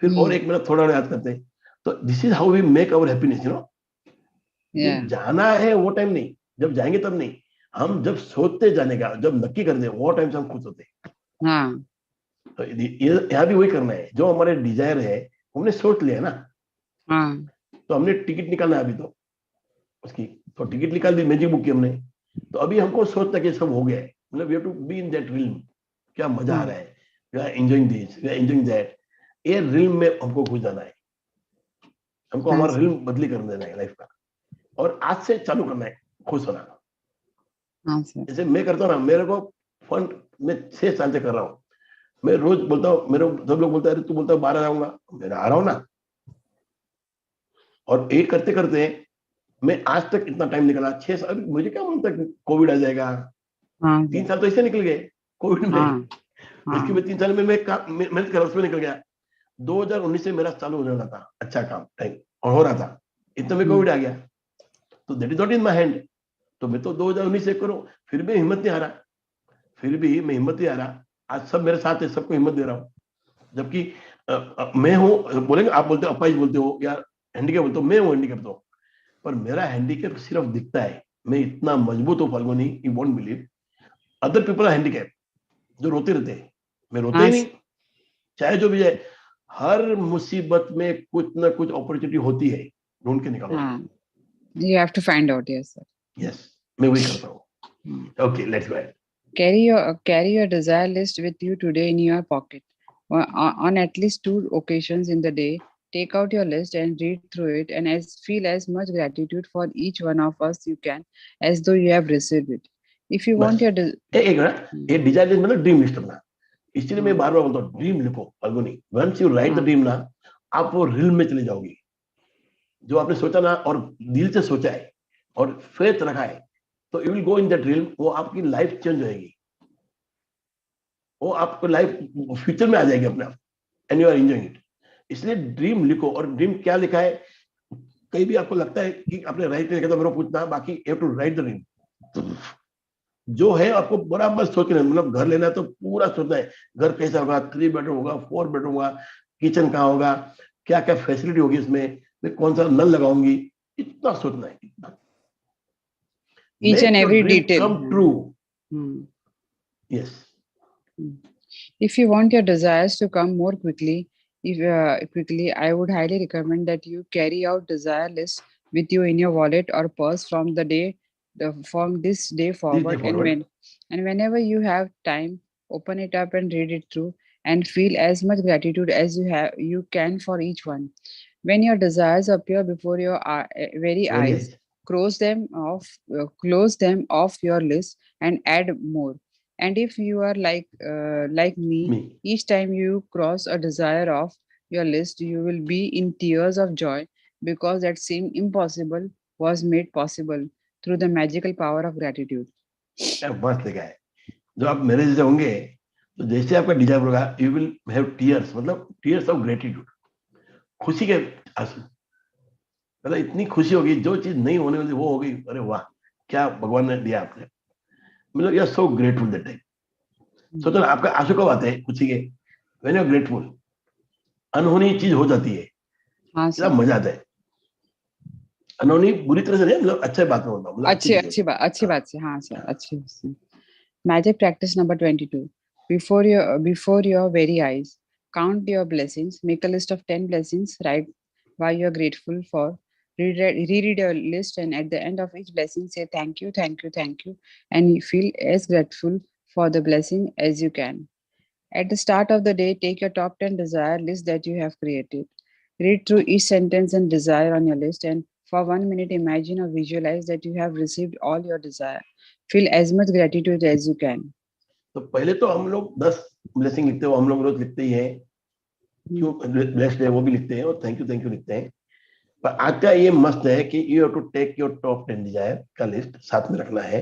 फिर और 1 महीना थोड़ा याद करते. तो this is how we make our happiness. जाना है वो टाइम नहीं, जब जाएंगे तब नहीं. हम जब सोचते जाने का, जब नक्की कर दे, वो टाइम से हम खुश होते हैं. तो यहाँ भी वही करना है. जो हमारे डिजायर है हमने सोच लिया ना, तो हमने टिकट निकालना है अभी तो उसकी. तो टिकट निकाल दी, मैजिक बुक की हमने. तो अभी हमको सोचना कि सब हो गया है, मतलब we have to be in that realm. क्या मजा आ रहा है, we are enjoying this, we are enjoying that. ये रिल्म में हमको घुस जाना है. हमको हमारा रिल्म बदली कर देना है लाइफ का, और आज से चालू करना है खुश होना. जैसे मैं करता हूँ ना, मेरे को फंड मैं 6 साल से कर रहा हूँ. मैं रोज बोलता हूँ, मेरे सब लोग बोलते हैं, अरे तू बोलता है 12 जाऊंगा, मैं आ रहा हूँ ना. और एक करते करते मैं आज तक इतना टाइम निकला. 6 साल, मुझे क्या मालूम था कोविड आ जाएगा. 3 साल तो ऐसे निकल गए कोविड में. उसके बाद 3 साल में मैं मेहनत कर उसमें निकल गया. 2019 से मेरा चालू होने वाला था अच्छा काम टाइम, और हो रहा था. इतना में कोविड आ गया. तो that is not in my hand. तो मैं तो 2019 से करूं, फिर भी हिम्मत नहीं आ रहा. फिर भी मैं हिम्मत नहीं आ रहा. आज सब मेरे साथ है, सबको हिम्मत दे रहा हूँ. जबकि मैं हूँ, बोलेंगे आप बोलते हो अपाइज बोलते हो या हैंडीकैप बोलते हो, मैं हूँ हैंडीकैप तो. पर मेरा हैंडीकैप सिर्फ दिखता है. मैं इतना मजबूत हूँ Falguni, you won't believe. Other people are handicap, जो रोते रहते हैं. मैं रोते ही नहीं, चाहे जो भी है. हर मुसीबत में कुछ ना कुछ अपॉर्चुनिटी होती है, ढूंढ के निकालो. You have to find out, yes sir. Yes, मैं वही करता हूँ. Okay, let's go ahead. Carry your desire list with you today in your pocket. On at least 2 occasions in the day, take out your list and read through it, and feel as much gratitude for each one of us you can, as though you have received it. If you want your एक मिनट, ये डिजायर लिस्ट मतलब ड्रीम लिस्ट करना. इसलिए मैं बार बार बोलता हूँ, ड्रीम लिखो Falguni. Once you write the dream ना, आप वो रियल में चले जाओगी. जो आपने सोचा ना, और दिल से सोचा है और फेथ रखा है, तो you will go in that real. वो आपकी लाइफ चेंज होएगी, वो आपको लाइफ फ्यूचर में आ जाएगी अपने आप, and you are enjoying it. इसलिए ड्रीम लिखो. और ड्रीम क्या लिखा है, कहीं भी आपको लगता है कि आपने राइट नहीं लिखा तो मेरे को पूछना, बाकी you have to write the dream. जो है आपको बराबर सोचना है. मतलब घर लेना है तो पूरा सोचना है, घर कैसा होगा, 3 बेडरूम होगा, 4 बेडरूम होगा, किचन कहाँ होगा, क्या क्या फैसिलिटी होगी इसमें, मैं कौन सा नल लगाऊंगी, इतना सोचना है. इतना. Each and every detail. Come true. Yes. If you want your desires to come more quickly, If quickly, I would highly recommend that you carry out desire list with you in your wallet or purse from this day this day forward, forward. and whenever you have time, open it up and read it through, and feel as much gratitude as you can for each one. When your desires appear before your very Very eyes, nice. close them off your list and add more. And if you are like me, Me. each time you cross a desire off your list, you will be in tears of joy because that seemed impossible was made possible through the magical power of gratitude. क्या मस्त लिखा है. जो आप मेरे जैसे होंगे तो जैसे आपका डिजायर होगा यू विल हैव टीयर्स, मतलब टीयर्स ऑफ ग्रेटिट्यूड, खुशी के आंसू. मतलब इतनी खुशी होगी, जो चीज नहीं होने वाली वो होगी, अरे वाह क्या भगवान ने दिया आपने, मतलब you are so grateful that time. सोचो ना आपका आंसू कब आते हैं खुशी के, व्हेन यू आर ग्रेटफुल. अनहोनी चीज हो जाती है, हाँ कितना सर. मजा आता है. अनहोनी बुरी तरह से नहीं, मतलब अच्छे बात में होता, मतलब अच्छी चीज होती है. अच्छी हाँ, बात से. हाँ सर, हाँ. अच्छी से. Magic practice number 22. Before your very eyes, count your blessings. Make a list of 10 blessings. Write why you are grateful for. Reread your list, and at the end of each blessing, say thank you, thank you, thank you, and you feel as grateful for the blessing as you can. At the start of the day, take your top 10 desire list that you have created. Read through each sentence and desire on your list, and for 1 minute, imagine or visualize that you have received all your desire. Feel as much gratitude as you can. तो पहले तो हम लोग 10 ब्लेसिंग लिखते हो, हम लोग रोज लिखते ही हैं, क्यों Hmm. ब्लेस्ड है वो भी लिखते हैं और थैंक यू लिखते हैं. पर आज का ये मस्त है कि you have to take your top 10 desire का लिस्ट साथ में रखना है,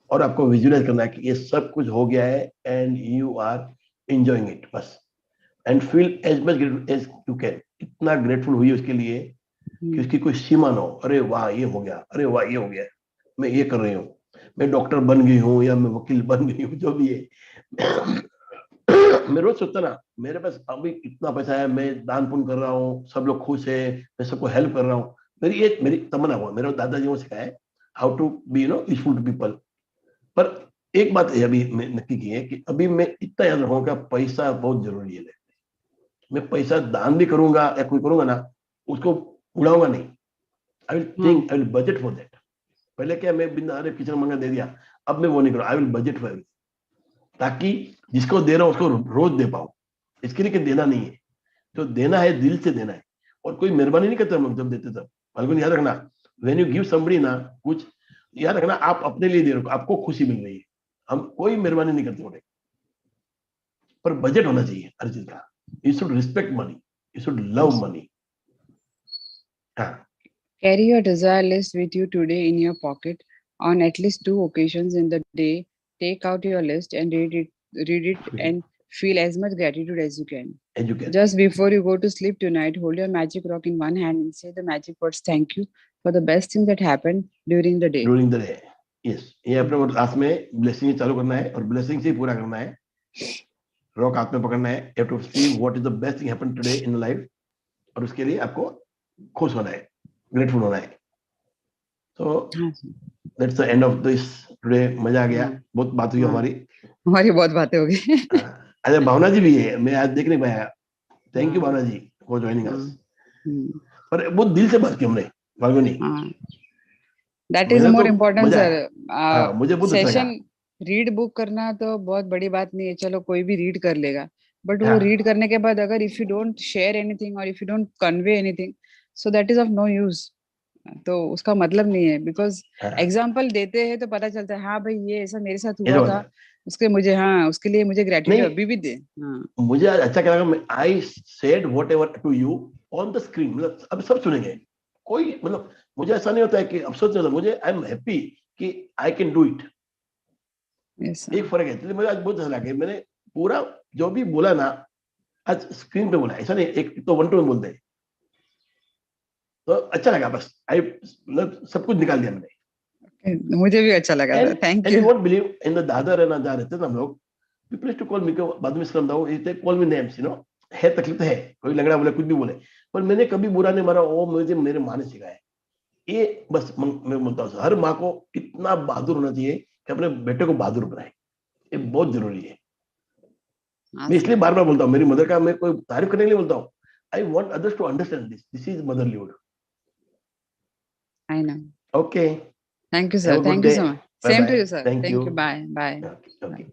और आपको विजुअलाइज करना है कि ये सब कुछ हो गया है and you are enjoying it बस. And feel as much grateful as you can. इतना ग्रेटफुल हुई उसके लिए कि Hmm. उसकी कोई सीमा ना हो. अरे वाह ये हो गया, अरे वाह ये हो गया, मैं ये कर रही हूँ, मैं डॉक्टर बन गई हूँ या मैं वकील बन गई हूँ, जो भी है. मैं रोज सोचता ना, मेरे पास अभी इतना पैसा है, मैं दान पुण्य कर रहा हूँ, सब लोग खुश है, मैं सबको हेल्प कर रहा हूँ. मेरी तमन्ना हुआ, मेरे दादाजी ने सिखाया है how to be useful to people. पर एक बात है अभी मैं नक्की की है कि अभी मैं इतना याद रखूंगा, पैसा बहुत जरूरी है. मैं पैसा दान भी करूंगा या कोई करूंगा ना, उसको उड़ाऊंगा नहीं. I will Hmm. Think, I will budget for that. पहले क्या मैं बिना अरे किचन मंगा दे दिया, अब मैं वो नहीं करूँ. आई विल बजट फॉर, ताकि जिसको दे रहा हूँ उसको रोज दे पाऊं. इसके लिए कि देना नहीं है, तो देना है दिल से देना है. और कोई मेहरबानी नहीं करता हम लोग जब देते तब. फाल्गुन याद रखना, व्हेन यू गिव समबडी ना कुछ, याद रखना आप अपने लिए दे रहे हो, आपको खुशी मिल रही है. हम कोई मेहरबानी नहीं करते होते, पर बजट होना चाहिए हर चीज का. You should respect money, you should love Yes. Money. हाँ. Carry your desire list with you today in your pocket on at least two occasions in the day. Take out your list and read it, and feel as much gratitude as you can. Educate. Just before you go to sleep tonight, hold your magic rock in one hand and say the magic words thank you for the best thing that happened during the day. During the day. Yes, ये अपने को लास्ट में ब्लेसिंग चालू करना है और ब्लेसिंग से ही पूरा करना है. रॉक हाथ में पकड़ना है, you have to see what is the best thing happened today in life, और उसके लिए आपको खुश होना है, ग्रेटफुल होना है. तो that's the end of this today. मजा आ गया, बहुत बात हुई हमारी. हमारी बहुत बातें हो गई. अच्छा भावना जी भी है, मैं आज देख नहीं पाया. Thank you Bhavna ji for joining us. पर बहुत दिल से बात की हमने फाल्गुनी. दैट इज मैंने मोर तो इम्पोर्टेंट मजा आया. सर. हाँ मुझे बहुत अच्छा लगा. सेशन रीड बुक करना तो बहुत बड़ी बात नहीं है, चलो कोई भी रीड कर लेगा. बट वो रीड हाँ. करने के बाद अगर if you don't share anything और if you don't convey anything, so that is of no use. तो उसका मतलब नहीं है, बिकॉज हाँ. एग्जाम्पल देते हैं तो पता चलता है हाँ भाई ये ऐसा मेरे साथ ऐसा हुआ होता था. है. उसके मुझे हाँ उसके लिए मुझे ग्रेटिट्यूड नहीं, अभी भी दे. हाँ. मुझे आज अच्छा क्या लगा, I said whatever to you on the screen, मतलब अब सब सुनेंगे. कोई मतलब मुझे ऐसा नहीं होता है कि अफसोस नहीं होता, मुझे आई एम हैप्पी कि I can do it. Yes, sir. एक फर्क है, इसलिए मुझे आज बहुत अच्छा लगा कि मैंने पूरा जो भी बोला ना आज स्क्रीन पे बोला, ऐसा नहीं एक तो वन टू वन बोलते हैं. तो अच्छा लगा, बस आई मतलब सब कुछ निकाल दिया मैंने. मुझे भी अच्छा लगा and sir. Thank and you. You won't believe in the Dadar है ना, जहाँ रहते थे हम लोग, पीपल टू कॉल मी को बाद में समझा हूँ, ये कॉल मी नेम्स है, तकलीफ है, कोई लंगड़ा बोले कुछ भी बोले, पर मैंने कभी बुरा नहीं मारा. वो मुझे मेरे माँ ने सिखाया है. ये बस मैं बोलता हूँ हर माँ को इतना बहादुर होना चाहिए कि अपने बेटे को बहादुर बनाए. ये बहुत जरूरी है. मैं इसलिए बार बार बोलता हूँ, मेरी मदर का मैं कोई तारीफ करने के लिए बोलता हूँ. I want others to understand this. This is motherhood. I know. Okay. Thank you, sir. Have a good Thank you day. so much. Bye Same bye. to you, sir. Thank Thank you. you. Bye. Bye. Okay. Okay. Bye.